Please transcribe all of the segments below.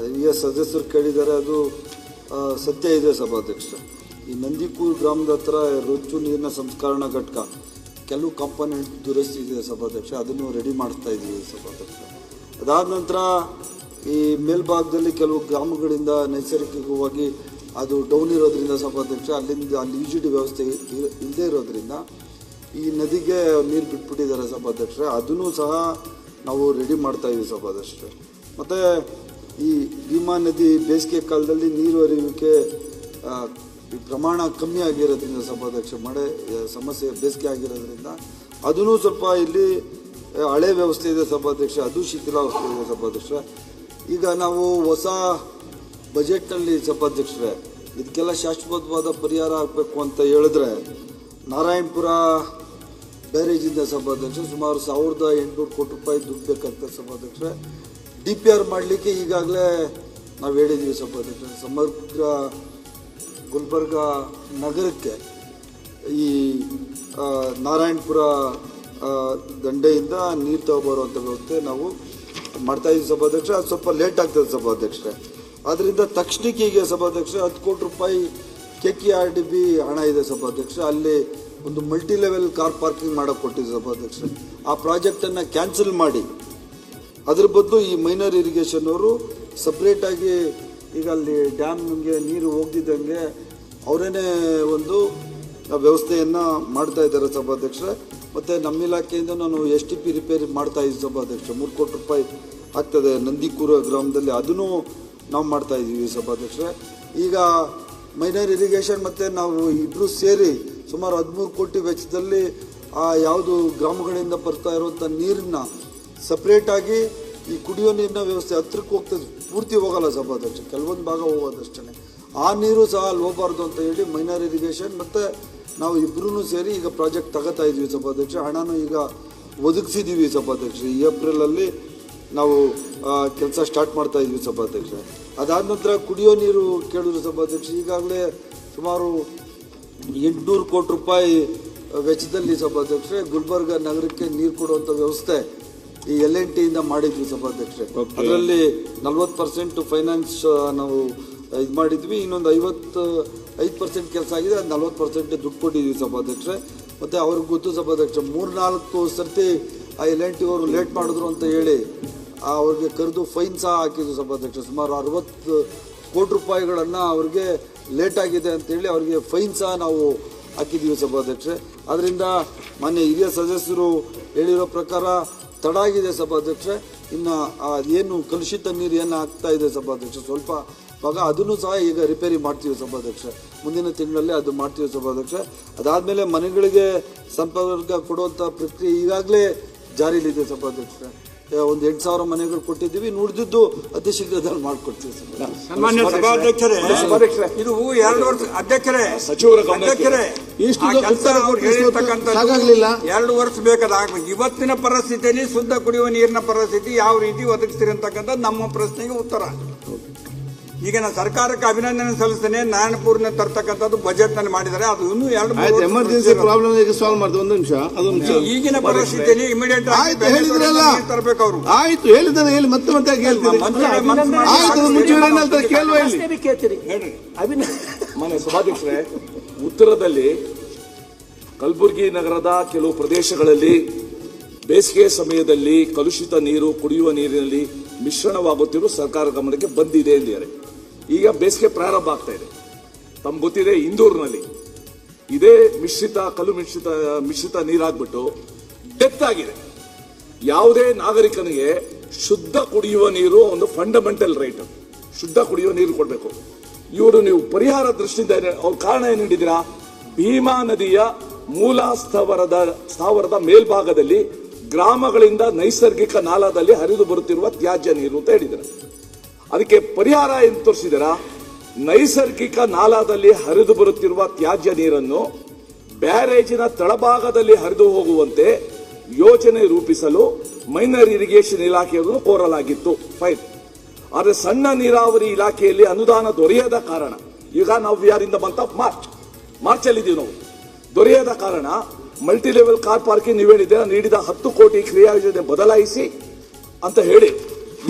ಹಿರಿಯ ಸದಸ್ಯರು ಕೇಳಿದ್ದಾರೆ, ಅದು ಸತ್ಯ ಇದೆ ಸಭಾಧ್ಯಕ್ಷ. ಈ ನಂದಿಕೂರು ಗ್ರಾಮದ ಹತ್ರ ರೊಚ್ಚು ನೀರಿನ ಸಂಸ್ಕರಣಾ ಘಟಕ ಕೆಲವು ಕಾಂಪೋನೆಂಟ್ ದುರಸ್ತಿ ಇದೆ ಸಭಾಧ್ಯಕ್ಷ, ಅದನ್ನು ರೆಡಿ ಮಾಡಿಸ್ತಾ ಇದ್ದೀವಿ ಸಭಾಧ್ಯಕ್ಷ. ಅದಾದ ನಂತರ ಈ ಮೇಲ್ಭಾಗದಲ್ಲಿ ಕೆಲವು ಗ್ರಾಮಗಳಿಂದ ನೈಸರ್ಗಿಕವಾಗಿ ಅದು ಡೌನ್ ಇರೋದ್ರಿಂದ ಸಭಾಧ್ಯಕ್ಷ, ಅಲ್ಲಿ ಯು ಡಿ ವ್ಯವಸ್ಥೆ ಇಲ್ಲದೇ ಇರೋದ್ರಿಂದ ಈ ನದಿಗೆ ನೀರು ಬಿಟ್ಬಿಟ್ಟಿದ್ದಾರೆ ಸಭಾಧ್ಯಕ್ಷ, ಅದನ್ನು ಸಹ ನಾವು ರೆಡಿ ಮಾಡ್ತಾ ಇದ್ದೀವಿ ಸಭಾಧ್ಯಕ್ಷ. ಮತ್ತು ಈ ಭೀಮಾ ನದಿ ಬೇಸಿಗೆ ಕಾಲದಲ್ಲಿ ನೀರು ಹರಿಯುವಿಕೆ ಪ್ರಮಾಣ ಕಮ್ಮಿ ಆಗಿರೋದ್ರಿಂದ ಸಭಾಧ್ಯಕ್ಷ, ಮಳೆ ಸಮಸ್ಯೆ ಬೇಸಿಗೆ ಆಗಿರೋದ್ರಿಂದ ಅದೂ ಸ್ವಲ್ಪ ಇಲ್ಲಿ ಹಳೆ ವ್ಯವಸ್ಥೆ ಇದೆ ಸಭಾಧ್ಯಕ್ಷ, ಅದು ಶಿಥಿಲಾವಸ್ಥೆ ಇದೆ ಸಭಾಧ್ಯಕ್ಷ. ಈಗ ನಾವು ಹೊಸ ಬಜೆಟ್ನಲ್ಲಿ ಸಭಾಧ್ಯಕ್ಷರೇ ಇದಕ್ಕೆಲ್ಲ ಶಾಶ್ವತವಾದ ಪರಿಹಾರ ಆಗಬೇಕು ಅಂತ ಹೇಳಿದ್ರೆ ನಾರಾಯಣಪುರ ಬ್ಯಾರೇಜಿಂದ ಸಭಾಧ್ಯಕ್ಷ ಸುಮಾರು 1800 ಕೋಟಿ ರೂಪಾಯಿ ದುಡ್ಡು ಬೇಕಾಗ್ತದೆ ಸಭಾಧ್ಯಕ್ಷ. DPR ಮಾಡಲಿಕ್ಕೆ ಈಗಾಗಲೇ ನಾವು ಹೇಳಿದ್ದೀವಿ ಸಭಾಧ್ಯಕ್ಷ. ಸಮಗ್ರ ಗುಲ್ಬರ್ಗ ನಗರಕ್ಕೆ ಈ ನಾರಾಯಣಪುರ ದಂಡೆಯಿಂದ ನೀರು ತಗೊಬರುವಂಥ ವ್ಯವಸ್ಥೆ ನಾವು ಮಾಡ್ತಾಯಿದ್ದೀವಿ ಸಭಾಧ್ಯಕ್ಷ. ಅದು ಸ್ವಲ್ಪ ಲೇಟ್ ಆಗ್ತದೆ ಸಭಾಧ್ಯಕ್ಷರೇ. ಆದ್ದರಿಂದ ತಕ್ಷಣಕ್ಕೆ ಈಗ ಸಭಾಧ್ಯಕ್ಷ 10 ಕೋಟಿ ರೂಪಾಯಿ KKRDB ಹಣ ಇದೆ ಸಭಾಧ್ಯಕ್ಷ, ಅಲ್ಲಿ ಒಂದು ಮಲ್ಟಿ ಲೆವೆಲ್ ಕಾರ್ ಪಾರ್ಕಿಂಗ್ ಮಾಡೋಕ್ಕೆ ಕೊಟ್ಟಿದೆ ಸಭಾಧ್ಯಕ್ಷ. ಆ ಪ್ರಾಜೆಕ್ಟನ್ನು ಕ್ಯಾನ್ಸಲ್ ಮಾಡಿ ಅದ್ರ ಬದಲು ಈ ಮೈನರ್ ಇರಿಗೇಷನ್ ಅವರು ಸಪ್ರೇಟಾಗಿ ಈಗ ಅಲ್ಲಿ ಡ್ಯಾಮ್ಗೆ ನೀರು ಹೋಗ್ದಿದ್ದಂಗೆ ಅವರೇನೇ ಒಂದು ವ್ಯವಸ್ಥೆಯನ್ನು ಮಾಡ್ತಾ ಇದ್ದಾರೆ ಸಭಾಧ್ಯಕ್ಷ. ಮತ್ತು ನಮ್ಮ ಇಲಾಖೆಯಿಂದ ನಾನು STP ರಿಪೇರಿ ಮಾಡ್ತಾ ಇದ್ದೀವಿ ಸಭಾಧ್ಯಕ್ಷ, 3 ಕೋಟಿ ರೂಪಾಯಿ ಆಗ್ತದೆ ನಂದಿಕೂರು ಗ್ರಾಮದಲ್ಲಿ, ಅದನ್ನು ನಾವು ಮಾಡ್ತಾ ಇದ್ದೀವಿ ಸಭಾಧ್ಯಕ್ಷ. ಈಗ ಮೈನರ್ ಇರಿಗೇಷನ್ ಮತ್ತು ನಾವು ಇಬ್ಬರು ಸೇರಿ ಸುಮಾರು 13 ಕೋಟಿ ವೆಚ್ಚದಲ್ಲಿ ಯಾವುದು ಗ್ರಾಮಗಳಿಂದ ಬರ್ತಾ ಇರುವಂಥ ನೀರನ್ನ ಸಪ್ರೇಟಾಗಿ ಈ ಕುಡಿಯೋ ನೀರಿನ ವ್ಯವಸ್ಥೆ ಹತ್ರಕ್ಕೆ ಹೋಗ್ತದೆ, ಪೂರ್ತಿ ಹೋಗಲ್ಲ ಸಭಾಧ್ಯಕ್ಷ, ಕೆಲವೊಂದು ಭಾಗ ಹೋಗೋದಷ್ಟೇ. ಆ ನೀರು ಸಹ ಅಲ್ಲಿ ಹೋಗಬಾರ್ದು ಅಂತ ಹೇಳಿ ಮೈನರ್ ಇರಿಗೇಷನ್ ಮತ್ತು ನಾವು ಇಬ್ಬರೂ ಸೇರಿ ಈಗ ಪ್ರಾಜೆಕ್ಟ್ ತಗೋತಾ ಇದ್ವಿ ಸಭಾಧ್ಯಕ್ಷ. ಹಣನೂ ಈಗ ಒದಗಿಸಿದ್ದೀವಿ ಸಭಾಧ್ಯಕ್ಷ. ಈ ಏಪ್ರಿಲಲ್ಲಿ ನಾವು ಕೆಲಸ ಸ್ಟಾರ್ಟ್ ಮಾಡ್ತಾ ಇದ್ವಿ ಸಭಾಧ್ಯಕ್ಷ. ಅದಾದ ನಂತರ ಕುಡಿಯೋ ನೀರು ಕೇಳಿದ್ರು ಸಭಾಧ್ಯಕ್ಷ, ಈಗಾಗಲೇ ಸುಮಾರು 800 ಕೋಟಿ ರೂಪಾಯಿ ವೆಚ್ಚದಲ್ಲಿ ಸಭಾಧ್ಯಕ್ಷ ಗುಲ್ಬರ್ಗ ನಗರಕ್ಕೆ ನೀರು ಕೊಡುವಂಥ ವ್ಯವಸ್ಥೆ ಈ LNTಯಿಂದ ಮಾಡಿದ್ವಿ ಸಭಾಧ್ಯಕ್ಷ. ಅದರಲ್ಲಿ 40% ಫೈನಾನ್ಸ್ ನಾವು ಇದು ಮಾಡಿದ್ವಿ, ಇನ್ನೊಂದು 55% ಕೆಲಸ ಆಗಿದೆ, ಅದು 40% ದುಡ್ಡು ಕೊಟ್ಟಿದ್ವಿ ಸಭಾಧ್ಯಕ್ಷ. ಮತ್ತು ಅವ್ರಿಗೆ ಗೊತ್ತು ಸಭಾಧ್ಯಕ್ಷ, 3-4 ಸರ್ತಿ ಆ LNT ಅವರು ಲೇಟ್ ಮಾಡಿದ್ರು ಅಂತ ಹೇಳಿ ಅವ್ರಿಗೆ ಕರೆದು ಫೈನ್ ಸಹ ಹಾಕಿದ್ವಿ ಸಭಾಧ್ಯಕ್ಷ. ಸುಮಾರು 60 ಕೋಟಿ ರೂಪಾಯಿಗಳನ್ನು ಅವ್ರಿಗೆ ಲೇಟ್ ಆಗಿದೆ ಅಂತೇಳಿ ಅವ್ರಿಗೆ ಫೈನ್ ಸಹ ನಾವು ಹಾಕಿದ್ದೀವಿ ಸಭಾಧ್ಯಕ್ಷ. ಅದರಿಂದ ಮಾನ್ಯ ಹಿರಿಯ ಸದಸ್ಯರು ಹೇಳಿರೋ ಪ್ರಕಾರ ತಡ ಆಗಿದೆ ಸಭಾಧ್ಯಕ್ಷ. ಇನ್ನು ಏನು ಕಲುಷಿತ ನೀರು ಏನು ಆಗ್ತಾ ಇದೆ ಸಭಾಧ್ಯಕ್ಷ ಸ್ವಲ್ಪ ಭಾಗ, ಅದನ್ನು ಸಹ ಈಗ ರಿಪೇರಿ ಮಾಡ್ತೀವಿ ಸಭಾಧ್ಯಕ್ಷ, ಮುಂದಿನ ತಿಂಗಳಲ್ಲಿ ಅದು ಮಾಡ್ತೀವಿ ಸಭಾಧ್ಯಕ್ಷ. ಅದಾದಮೇಲೆ ಮನೆಗಳಿಗೆ ಸಂಪರ್ಕ ಕೊಡುವಂಥ ಪ್ರಕ್ರಿಯೆ ಈಗಾಗಲೇ ಜಾರಿಯಲ್ಲಿದೆ ಸಭಾಧ್ಯಕ್ಷ. ಒಂದು 8,000 ಮನೆಗಳು ಕೊಟ್ಟಿದ್ದೀವಿ, ನುಡಿದಿದ್ದು ಅತಿ ಶೀಘ್ರದಲ್ಲಿ ಮಾಡಿಕೊಡ್ತೀವಿ ಸನ್ಮಾನ್ಯ ಸಭಾಧ್ಯಕ್ಷರೇ. ಇದು 2 ವರ್ಷ ಅಧ್ಯಕ್ಷರೇ, ಅಧ್ಯಕ್ಷರೇ ಹೇಳಿರ್ತಕ್ಕಂಥ 2 ವರ್ಷ ಬೇಕಾದಾಗ ಇವತ್ತಿನ ಪರಿಸ್ಥಿತಿಯಲ್ಲಿ ಶುದ್ಧ ಕುಡಿಯುವ ನೀರಿನ ಪರಿಸ್ಥಿತಿ ಯಾವ ರೀತಿ ಒದಗಿಸ್ತೀರಿ ಅಂತಕ್ಕಂಥದ್ದು ನಮ್ಮ ಪ್ರಶ್ನೆಗೆ ಉತ್ತರ. ಈಗ ನಾನು ಸರ್ಕಾರಕ್ಕೆ ಅಭಿನಂದನೆ ಸಲ್ಲಿಸ್ತೇನೆ. ನಾರಾಯಣಪುರ್ನ ತರ್ತಕ್ಕಂಥದ್ದು ಬಜೆಟ್ ನಲ್ಲಿ ಮಾಡಿದ್ದಾರೆ, ಅದು ಇನ್ನೂ 2 ಎಮರ್ಜೆನ್ಸಿ ಪ್ರಾಬ್ಲಮ್ ಸಾಲ್ವ್ ಮಾಡಿದೆ. ಒಂದು ನಿಮಿಷ, ಅದೊಂದು ಈಗಿನ ಪರಿಸ್ಥಿತಿಯಲ್ಲಿ ಇಮಿಡಿಯೇಟ್ ತರಬೇಕು ಅವರು. ಆಯ್ತು, ಹೇಳಿದ್ದಾರೆ, ಹೇಳಿ ಮತ್ತೆ ಹೇಳ್ತೀರಿ. ಮಾನ್ಯ ಸಭಾಧ್ಯಕ್ಷರೇ, ಉತ್ತರದಲ್ಲಿ ಕಲಬುರಗಿ ನಗರದ ಕೆಲವು ಪ್ರದೇಶಗಳಲ್ಲಿ ಬೇಸಿಗೆ ಸಮಯದಲ್ಲಿ ಕಲುಷಿತ ನೀರು ಕುಡಿಯುವ ನೀರಿನಲ್ಲಿ ಮಿಶ್ರಣವಾಗುತ್ತಿರುವ ಸರ್ಕಾರ ಗಮನಕ್ಕೆ ಬಂದಿದೆ ಎಂದಿದ್ದಾರೆ. ಈಗ ಬೇಸಿಗೆ ಪ್ರಾರಂಭ ಆಗ್ತಾ ಇದೆ. ತಮ್ಗೆ ಗೊತ್ತಿದೆ, ಇಂದೂರಿನಲ್ಲಿ ಇದೇ ಮಿಶ್ರಿತ ನೀರಾಗ್ಬಿಟ್ಟು ಡೆತ್ ಆಗಿದೆ. ಯಾವುದೇ ನಾಗರಿಕನಿಗೆ ಶುದ್ಧ ಕುಡಿಯುವ ನೀರು ಒಂದು ಫಂಡಮೆಂಟಲ್ ರೈಟ್, ಶುದ್ಧ ಕುಡಿಯುವ ನೀರು ಕೊಡಬೇಕು. ಇವರು ನೀವು ಪರಿಹಾರ ದೃಷ್ಟಿಯಿಂದ ಅವ್ರ ಕಾರಣ ಏನು ನೀಡಿದ್ದೀರಾ? ಭೀಮಾ ನದಿಯ ಮೂಲ ಸ್ಥಾವರದ ಮೇಲ್ಭಾಗದಲ್ಲಿ ಗ್ರಾಮಗಳಿಂದ ನೈಸರ್ಗಿಕ ನಾಲದಲ್ಲಿ ಹರಿದು ಬರುತ್ತಿರುವ ತ್ಯಾಜ್ಯ ನೀರು ಅಂತ ಹೇಳಿದ್ದಾರೆ. ಅದಕ್ಕೆ ಪರಿಹಾರ ಏನು ತೋರಿಸಿದಾರ? ನೈಸರ್ಗಿಕ ನಾಲದಲ್ಲಿ ಹರಿದು ಬರುತ್ತಿರುವ ತ್ಯಾಜ್ಯ ನೀರನ್ನು ಬ್ಯಾರೇಜಿನ ತಳಭಾಗದಲ್ಲಿ ಹರಿದು ಹೋಗುವಂತೆ ಯೋಜನೆ ರೂಪಿಸಲು ಮೈನರ್ ಇರಿಗೇಷನ್ ಇಲಾಖೆಯನ್ನು ಕೋರಲಾಗಿತ್ತು. ಫೈನ್. ಆದರೆ ಸಣ್ಣ ನೀರಾವರಿ ಇಲಾಖೆಯಲ್ಲಿ ಅನುದಾನ ದೊರೆಯದ ಕಾರಣ, ಈಗ ನಾವು ಯಾರಿಂದ ಬಂತ ಮಾರ್ಚ್ ಅಲ್ಲಿದ್ದೀವಿ, ನಾವು ದೊರೆಯದ ಕಾರಣ ಮಲ್ಟಿ ಲೆವೆಲ್ ಕಾರ್ ಪಾರ್ಕಿಂಗ್ ನೀವು ಹೇಳಿದ್ದೀರಾ, ನೀಡಿದ 10 ಕೋಟಿ ಕ್ರಿಯಾ ಯೋಜನೆ ಬದಲಾಯಿಸಿ ಅಂತ ಹೇಳಿ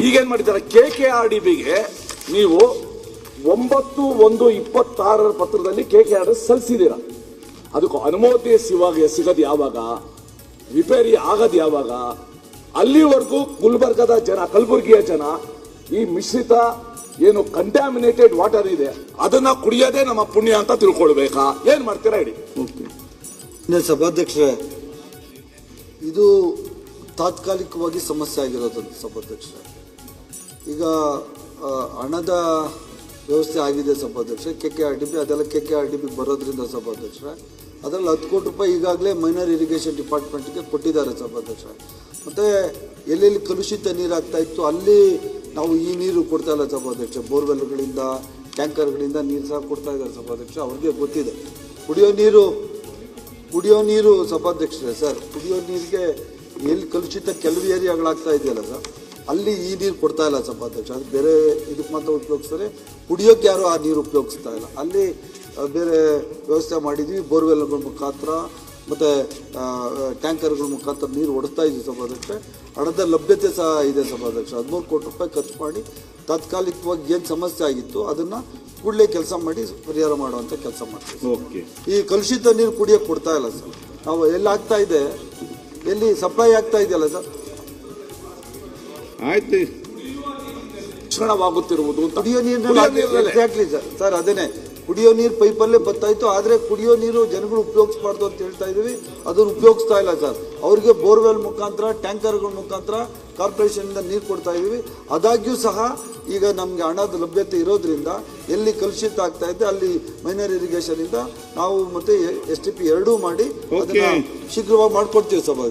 ಈಗೇನ್ ಮಾಡಿದ್ದಾರೆ KKRDBಗೆ ನೀವು 9/1/26 ಪತ್ರದಲ್ಲಿ KKRD ಸಲ್ಲಿಸಿದ್ದೀರಾ. ಅದಕ್ಕೂ ಅನುಮತಿ ಸಿಗದು ಯಾವಾಗ, ರಿಪೇರಿ ಆಗದು ಯಾವಾಗ? ಅಲ್ಲಿವರೆಗೂ ಗುಲ್ಬರ್ಗದ ಜನ, ಕಲಬುರಗಿಯ ಜನ ಈ ಮಿಶ್ರಿತ ಏನು ಕಂಟ್ಯಾಮಿನೇಟೆಡ್ ವಾಟರ್ ಇದೆ ಅದನ್ನ ಕುಡಿಯೋದೇ ನಮ್ಮ ಪುಣ್ಯ ಅಂತ ತಿಳ್ಕೊಳ್ಬೇಕಾ? ಏನ್ ಮಾಡ್ತೀರಾ ಹೇಳಿ. ಸಭಾಧ್ಯಕ್ಷರೇ, ಇದು ತಾತ್ಕಾಲಿಕವಾಗಿ ಸಮಸ್ಯೆ ಆಗಿರೋದು ಸಭಾಧ್ಯಕ್ಷರೇ. ಈಗ ಹಣದ ವ್ಯವಸ್ಥೆ ಆಗಿದೆ ಸಭಾಧ್ಯಕ್ಷ, KKRDB ಅದೆಲ್ಲ KKRDB ಬರೋದ್ರಿಂದ ಸಭಾಧ್ಯಕ್ಷರೇ ಅದರಲ್ಲಿ 10 ಕೋಟಿ ರೂಪಾಯಿ ಈಗಾಗಲೇ ಮೈನರ್ ಇರಿಗೇಷನ್ ಡಿಪಾರ್ಟ್ಮೆಂಟ್ಗೆ ಕೊಟ್ಟಿದ್ದಾರೆ ಸಭಾಧ್ಯಕ್ಷರೇ. ಮತ್ತು ಎಲ್ಲೆಲ್ಲಿ ಕಲುಷಿತ ನೀರು ಆಗ್ತಾ ಇತ್ತು ಅಲ್ಲಿ ನಾವು ಈ ನೀರು ಕೊಡ್ತಾ ಇಲ್ಲ ಸಭಾಧ್ಯಕ್ಷ. ಬೋರ್ವೆಲ್ಗಳಿಂದ ಟ್ಯಾಂಕರ್ಗಳಿಂದ ನೀರು ಸಹ ಕೊಡ್ತಾ ಇದ್ದಾರೆ ಸಭಾಧ್ಯಕ್ಷ. ಅವ್ರಿಗೆ ಗೊತ್ತಿದೆ ಕುಡಿಯೋ ನೀರು ಸಭಾಧ್ಯಕ್ಷರೇ ಸರ್, ಕುಡಿಯೋ ನೀರಿಗೆ ಎಲ್ಲಿ ಕಲುಷಿತ ಕೆಲವು ಏರಿಯಾಗಳಾಗ್ತಾ ಇದೆಯಲ್ಲ ಸರ್, ಅಲ್ಲಿ ಈ ನೀರು ಕೊಡ್ತಾ ಇಲ್ಲ ಸಭಾಧ್ಯಕ್ಷ. ಅದು ಬೇರೆ ಇದಕ್ಕೆ ಮಾತ್ರ ಉಪಯೋಗಿಸ್ತಾರೆ, ಕುಡಿಯೋಕ್ಕೆ ಯಾರು ಆ ನೀರು ಉಪಯೋಗಿಸ್ತಾ ಇಲ್ಲ. ಅಲ್ಲಿ ಬೇರೆ ವ್ಯವಸ್ಥೆ ಮಾಡಿದ್ವಿ, ಬೋರ್ವೆಲ್ಗಳ ಮುಖಾಂತರ ಮತ್ತು ಟ್ಯಾಂಕರ್ಗಳ ಮುಖಾಂತರ ನೀರು ಹೊಡಿಸ್ತಾ ಇದ್ವಿ ಸಭಾಧ್ಯಕ್ಷ. ಹಣದ ಲಭ್ಯತೆ ಸಹ ಇದೆ ಸಭಾಧ್ಯಕ್ಷ. 13 ಕೋಟಿ ರೂಪಾಯಿ ಖರ್ಚು ಮಾಡಿ ತಾತ್ಕಾಲಿಕವಾಗಿ ಏನು ಸಮಸ್ಯೆ ಆಗಿತ್ತು ಅದನ್ನು ಕೂಡಲೇ ಕೆಲಸ ಮಾಡಿ ಪರಿಹಾರ ಮಾಡುವಂಥ ಕೆಲಸ ಮಾಡ್ತೀವಿ. ಈ ಕಲುಷಿತ ನೀರು ಕುಡಿಯೋಕ್ಕೆ ಕೊಡ್ತಾ ಇಲ್ಲ ಸರ್. ನಾವು ಎಲ್ಲಿ ಆಗ್ತಾ ಇದೆ, ಎಲ್ಲಿ ಸಪ್ಲೈ ಆಗ್ತಾ ಇದೆಯಲ್ಲ ಸರ್, ಆಯ್ತು ಶಿಕ್ಷಣವಾಗುತ್ತಿರುವುದು ಕುಡಿಯೋ ನೀರಿನಲ್ಲಿ ಎಕ್ಸಾಕ್ಟ್ಲಿ ಸರ್ ಅದೇನೆ ಕುಡಿಯೋ ನೀರು ಪೈಪಲ್ಲೇ ಬರ್ತಾಯಿತ್ತು. ಆದರೆ ಕುಡಿಯೋ ನೀರು ಜನಗಳು ಉಪಯೋಗಿಸ್ಬಾರ್ದು ಅಂತ ಹೇಳ್ತಾ ಇದ್ದೀವಿ, ಅದನ್ನು ಉಪಯೋಗಿಸ್ತಾ ಇಲ್ಲ ಸರ್. ಅವರಿಗೆ ಬೋರ್ವೆಲ್ ಮುಖಾಂತರ ಟ್ಯಾಂಕರ್ಗಳ ಮುಖಾಂತರ ಕಾರ್ಪೊರೇಷನಿಂದ ನೀರು ಕೊಡ್ತಾ ಇದ್ದೀವಿ. ಆದಾಗ್ಯೂ ಸಹ ಈಗ ನಮಗೆ ಹಣದ ಲಭ್ಯತೆ ಇರೋದ್ರಿಂದ ಎಲ್ಲಿ ಕಲುಷಿತ ಆಗ್ತಾ ಇದೆ ಅಲ್ಲಿ ಮೈನರ್ ಇರಿಗೇಷನಿಂದ ನಾವು ಮತ್ತೆ STP ಎರಡೂ ಮಾಡಿ ಅದನ್ನು ಶೀಘ್ರವಾಗಿ ಮಾಡ್ಕೊಡ್ತೀವಿ ಸಭಾ.